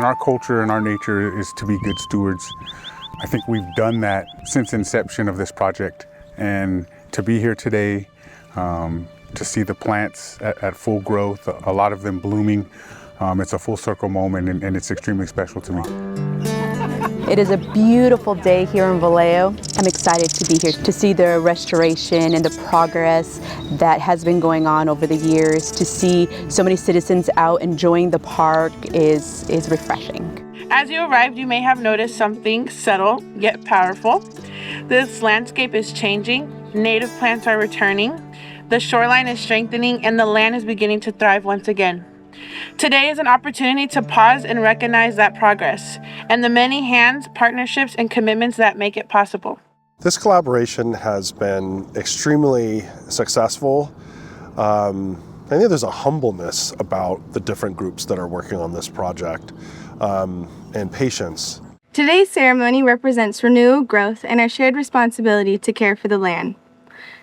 our culture and our nature is to be good stewards. I think we've done that since inception of this project, and to be here today, to see the plants at full growth, a lot of them blooming, it's a full circle moment, and it's extremely special to me. It is a beautiful day here in Vallejo. I'm excited to be here to see the restoration and the progress that has been going on over the years. To see so many citizens out enjoying the park is refreshing. As you arrived, you may have noticed something subtle yet powerful. This landscape is changing, native plants are returning, the shoreline is strengthening, and the land is beginning to thrive once again. Today is an opportunity to pause and recognize that progress and the many hands, partnerships, and commitments that make it possible. This collaboration has been extremely successful. I think there's a humbleness about the different groups that are working on this project, and patience. Today's ceremony represents renewal, growth, and our shared responsibility to care for the land.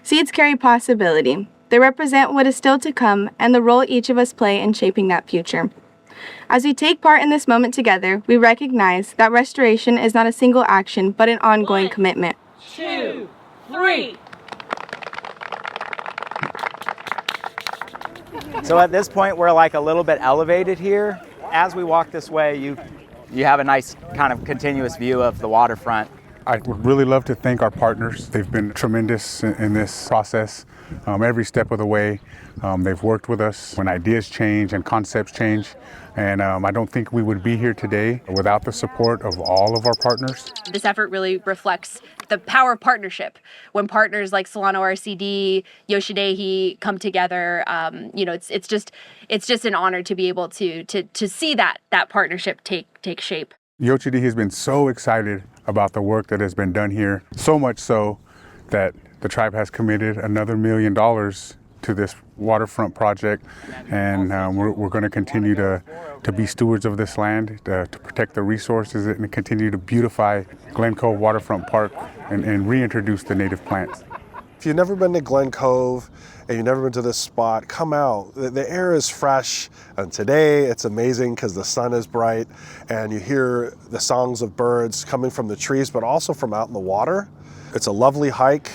Seeds carry possibility. They represent what is still to come and the role each of us play in shaping that future. As we take part in this moment together, we recognize that restoration is not a single action, but an ongoing commitment. 2, 3. So at this point, we're like a little bit elevated here. As we walk this way, you have a nice kind of continuous view of the waterfront. I would really love to thank our partners. They've been tremendous in this process. Every step of the way, they've worked with us when ideas change and concepts change. And I don't think we would be here today without the support of all of our partners. This effort really reflects the power of partnership. When partners like Solano RCD, Yocha Dehe come together, it's just an honor to be able to see that partnership take shape. Yocha Dehe has been so excited about the work that has been done here, so much so that the tribe has committed another $1 million to this waterfront project, and we're going to continue to be stewards of this land, to protect the resources, and continue to beautify Glen Cove Waterfront Park and reintroduce the native plants. If you've never been to Glen Cove and you've never been to this spot, come out. The air is fresh, and today it's amazing because the sun is bright and you hear the songs of birds coming from the trees, but also from out in the water. It's a lovely hike.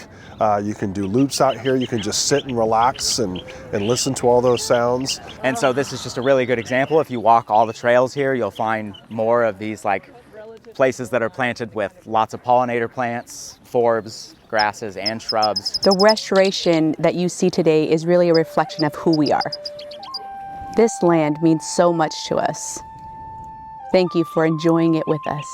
You can do loops out here. You can just sit and relax and listen to all those sounds. And so this is just a really good example. If you walk all the trails here, you'll find more of these like places that are planted with lots of pollinator plants, forbs, grasses, and shrubs. The restoration that you see today is really a reflection of who we are. This land means so much to us. Thank you for enjoying it with us.